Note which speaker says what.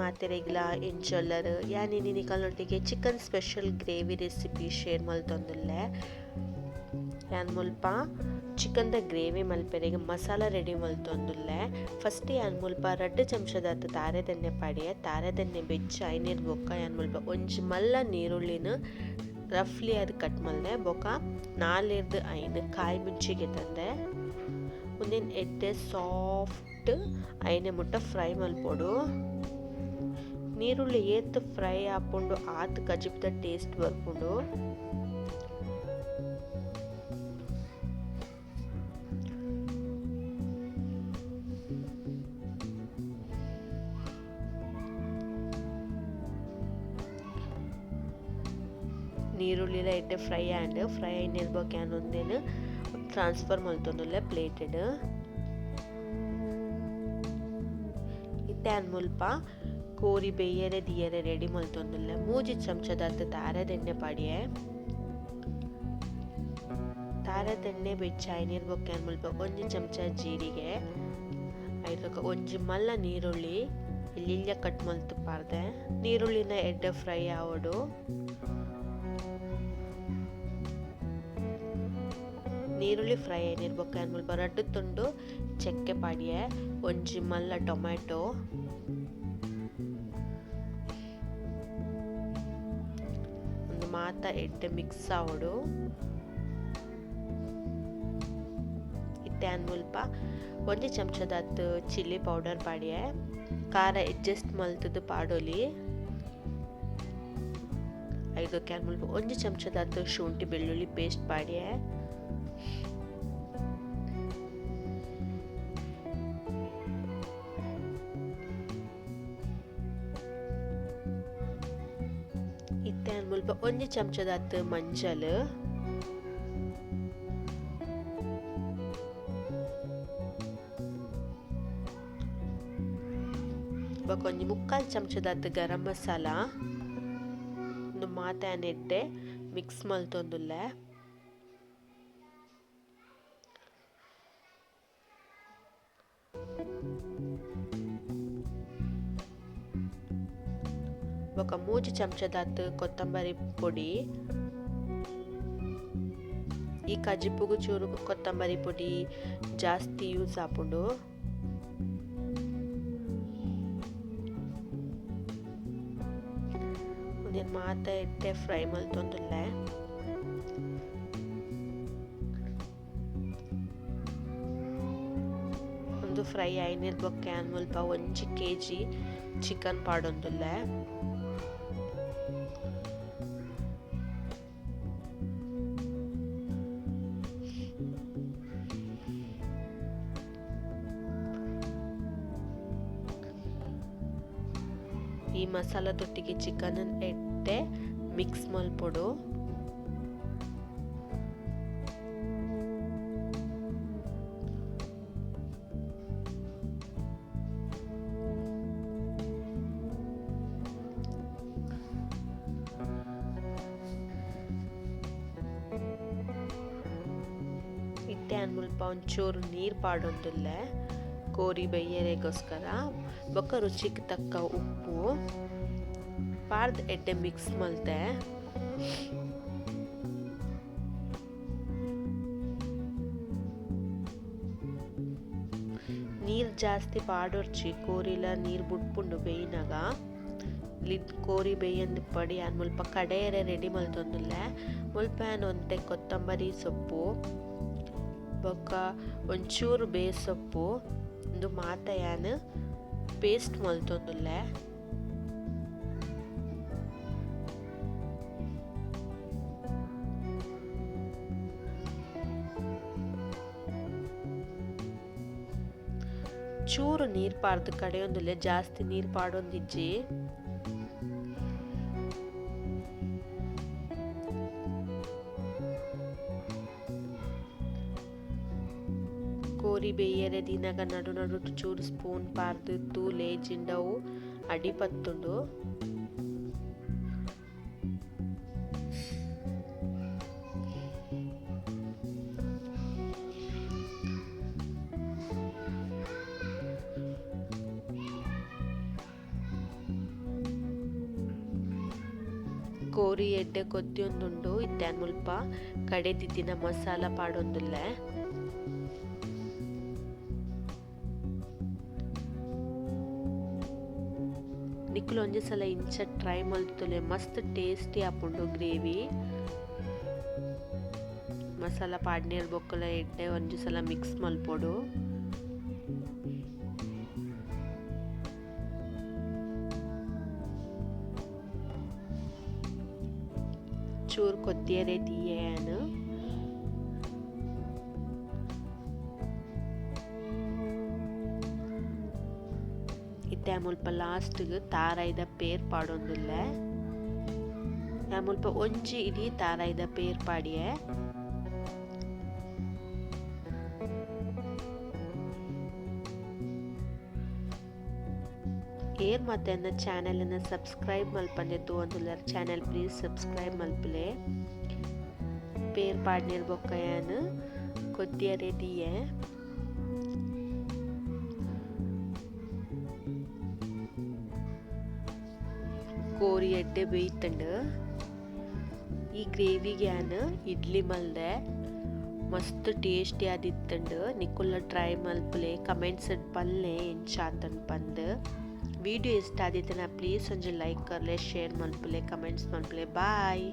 Speaker 1: ಮಾತೆರೆಗ್ಲ ಎಂಚೊಲ್ಲರು ಯಾನಿನಿ ನಿಕಲ್ನೊಟ್ಟಿಗೆ chicken special gravy recipe share ಮಲ್ತೊಂದುಲ್ಲೆ. ಯಾನ್ ಮುಲ್ಪ ಚಿಕನ್ದ ಗ್ರೇವಿ ಮಲ್ಪೆರೆಗೆ ಮಸಾಲ ರೆಡಿ ಮಲ್ತೊಂದುಲ್ಲೆ. ಫಸ್ಟ್ ಯಾನ್ ಮುಲ್ಪ 2 ಚಮಚದತ್ತು ತಾರೆದೆಣ್ಣೆ ಪಾಡಿಯೆ. ತಾರೆದೆಣ್ಣೆ ಬೆಚ್ಚ ಐನೀರ್ ಬೊಕ್ಕ ಯಾನ್ ಮುಲ್ಪ ಒಂಜಿ ಮಲ್ಲ ನೀರುಳ್ಳಿನ ರಫ್ಲಿ ಅದು ಕಟ್ ಮಲ್ದೆ. ಬೊಕ್ಕ 4-5 ಕಾಯಿ ಮುಂಚಿಗೆ ತಂದೆ. ಒಂದಿನ ಎಡ್ಡೆ ಸಾಫ್ಟ್ ಐನೆ ಮುಟ್ಟ ಫ್ರೈ ಮಲ್ಪೊಡು. ನೀರುಳ್ಳಿ ಏತ್ ಫ್ರೈ ಆಪುಂಡು ಆತ್ ಕಜಿಪ್ದ ಟೇಸ್ಟ್ ಬರ್ಪುಂಡು. ನೀರುಳ್ಳಿಲ ಎಡ್ಡೆ ಫ್ರೈ ಆಯ್ನಿರ್ಬೇಕು ಯಾನೊಂದೇನು ಟ್ರಾನ್ಸ್ಫರ್ ಮಲ್ತೊಂದುಲ್ಲೆ ಪ್ಲೇಟೆಡ್. ಇತ್ತೆ ಅನ್ ಮುಲ್ಪ ಕೋರಿ ಬೇಯರೆ ದಿಯರೆ ರೆಡಿ ಮಲ್ತೊಂದುಲ್ಲೆ. 3 ಚಮಚದತ್ತು ತಾರೆದೆಣ್ಣೆ ಪಾಡಿಯೆ. ತಾರೆದೆಣ್ಣೆ ಬೆಚ್ಚ ಐನಿರ್ಬೇಕು ಯಾನ್ ಮುಲ್ಪ 1 ಚಮಚ ಜೀರಿಗೆ ಐದಕ್ಕ ಒಂಜಿ ಮಲ್ಲ ನೀರುಳ್ಳಿ ಇಲ್ಲಿಲ್ಯ ಕಟ್ ಮಲ್ತು ಪಾರ್ದೆ. ನೀರುಳ್ಳಿನ ಎಡ್ಡೆ ಫ್ರೈ ಆವಡು. ನೀರುಳ್ಳಿ ಫ್ರೈ ಏನಿರ್ಬೇಕು ಯಾನ್ ಮುಲ್ಪ 2 ತುಂಡು ಚೆಕ್ಕೆ ಪಾಡಿಯೆ. ಒಂಜಿ ಮಲ್ಲ ಟೊಮ್ಯಾಟೊ ಒಂದು ಮಾತ ಎಡ್ಡೆ ಮಿಕ್ಸ್ ಆವಡು. ಇತ್ತೆ ಯಾನ್ ಮುಲ್ಪ 1 ಚಮಚದತ್ತು ಚಿಲ್ಲಿ ಪೌಡರ್ ಪಾಡಿಯೆ. ಖಾರ ಅಡ್ಜಸ್ಟ್ ಮಲ್ತದು ಪಾಡೋಲಿ. ಐದಕ್ಕೆ ಯಾನ್ ಮುಲ್ಪ 1 ಚಮಚದತ್ತು ಶುಂಠಿ ಬೆಳ್ಳುಳ್ಳಿ ಪೇಸ್ಟ್ ಪಾಡಿಯೆ. ಇತ್ತೆ ಯಾನ್ ಮುಲ್ಪ 1 ಚಮಚದತ್ತು ಮಂಜಲ್. ಬೊಕ ಒಂಜಿ 3/4 ಚಮಚದತ್ತು ಗರಂ ಮಸಾಲ ಒಂದು ಮಾತ ನೆಡ್ಡೆ ಮಿಕ್ಸ್ ಮಲ್ತೊಂದುಲ್ಲೆ. ಬೊಕ 3 ಚಮಚದತ್ತು ಕೊತ್ತಂಬರಿ ಪೊಡಿ. ಈ ಕಜಿಪ್ಪುಗು ಚೂರು ಕೊತ್ತಂಬರಿ ಪೊಡಿ ಜಾಸ್ತಿ ಯೂಸ್ ಆಪುಂಡು. ಒಂದಿನ ಮಾತ ಎಡ್ಡೆ ಫ್ರೈ ಮಲ್ತೊಂದುಲ್ಲೆ. ಒಂದು ಫ್ರೈ ಐನಿರ್ಬೇಕು ಯಾನ್ ಮುಲ್ಪ 1 kg ಚಿಕನ್ ಪಾಡೊಂದುಲ್ಲೆ. ಈ ಮಸಾಲದೊಟ್ಟಿಗೆ ಚಿಕನ್ ಎಡ್ಡೆ ಮಿಕ್ಸ್ ಮಲ್ಪೊಡು. ಇತ್ತೆ ಯಾನ್ ಮುಲ್ಪ ಒಂಚೂರು ನೀರು ಪಾಡೊಂದುಲ್ಲೆ ಕೋರಿ ಬೇಯರೆಗೋಸ್ಕರ. ಬೊಕ್ಕ ರುಚಿಗೆ ತಕ್ಕ ಉಪ್ಪು ಪಾರ್ದ್ ಎಡ್ಡೆ ಮಿಕ್ಸ್ ಮಲ್ತೆ. ನೀರು ಜಾಸ್ತಿ ಪಾಡೊರ್ಚಿ ಕೋರಿಲ ನೀರು ಬುಡ್ಪುಂಡು ಬೇಯಿನಾಗ. ಲಿಡ್ ಕೋರಿ ಬೇಯಂದು ಪಡಿ ಯಾನ್ ಮುಲ್ಪ ಕಡೆಯರೆ ರೆಡಿ ಮಲ್ತೊಂದುಲ್ಲೆ. ಮುಲ್ಪ ಯಾನ್ ಒಂತೆ ಕೊತ್ತಂಬರಿ ಸೊಪ್ಪು ಬೊಕ್ಕ ಒಂಚೂರು ಬೇಸೊಪ್ಪು ಒಂದು ಮಾತ ಯಾನ್ ಪೇಸ್ಟ್ ಮಲ್ತೊಂದುಲ್ಲೆ. ಚೂರು ನೀರು ಪಾರ್ದು ಕಡೆಯೊಂದುಲ್ಲೆ ಜಾಸ್ತಿ ನೀರು ಪಾಡೊಂದಿಜ್ಜಿ. ಕೋರಿ ಬೇಯರೆ ದಿನಗ ನಡು ನಡು ಚೂರು ಸ್ಪೂನ್ ಪಾರ್ದು ತೂಲೆ ಜಿಂಡವು ಅಡಿಪತ್ತುಂಡು. ಕೋರಿ ಎಡ್ಡೆ ಕೊದ್ದಿಯೊಂದುಂಡು ಇತ್ತ್ಯಾನ್ ಮುಲ್ಪ ಕಡೆದಿದ್ದಿನ ಮಸಾಲ ಪಾಡೊಂದುಲ್ಲೆ. ನಿಕ್ಕುಲು ಒಂಜಿ ಸಲ ಇಂಚ ಟ್ರೈ ಮಲ್ತುಲೆ ಮಸ್ತ್ ಟೇಸ್ಟಿ ಆಪುಂಡು ಗ್ರೇವಿ. ಮಸಾಲ ಪಾಡ್ನೇರ್ ಬೊಕ್ಕಲ ಎಡ್ಡೆ ಒಂಜಿ ಸಲ ಮಿಕ್ಸ್ ಮಲ್ಪೊಡು. ಚೂರು ಕೊತ್ತಿಯರೆ ದಿಯೇನು ಇತ್ತೆ ಮುಲ್ಪ ಲಾಸ್ಟ್ಗ್ ತಾರಾಯ್ದ ಪೇರ್ ಪಾಡೊಂದುಲ್ಲೆ. ಮುಲ್ಪ ಒಂಜಿ ಇಡೀ ತಾರಾಯ್ದ ಪೇರ್ ಪಾಡಿಯೆ. ಏರ್ ಮತ್ತೆ ನನ್ನ ಚಾನೆಲ್ನ ಸಬ್ಸ್ಕ್ರೈಬ್ ಮಲ್ಪಂದೆ ತೂವೊಂದುಲ್ಲೆರ್ ಚಾನೆಲ್ ಪ್ಲೀಸ್ ಸಬ್ಸ್ಕ್ರೈಬ್ ಮಲ್ಪಲೆ. ಪೇರ್ ಪಾಡ್ನೇರ್ ಬೊಕ್ಕಯನ್ ಕೊತ್ತಿಯರೆ ದಿಯೆ. ಕೋರಿ ಎಡ್ಡೆ ಬೇಯ್ತಂಡು ಈ ಗ್ರೇವಿಗೆ ಇಡ್ಲಿ ಮಲ್ದೆ ಮಸ್ತ್ ಟೇಸ್ಟಿ ಆದಿತ್ತಂಡು. ನಿಕ್ಕುಲ್ಲ ಟ್ರೈ ಮಲ್ಪಲೆ ಕಮೆಂಟ್ಸ್ ಪಲ್ಲೆ ಎಂಚಾತನ್ ಪಂದ್. ವಿಡಿಯೋ ಇಷ್ಟ ಆದಿತ್ತನ ಪ್ಲೀಸ್ ಒಂಜಿ ಲೈಕ್ ಕೊರ್ಲೆ, ಶೇರ್ ಮಲ್ಪಲೆ, ಕಮೆಂಟ್ಸ್ ಮಲ್ಪಲೆ. ಬಾಯ್.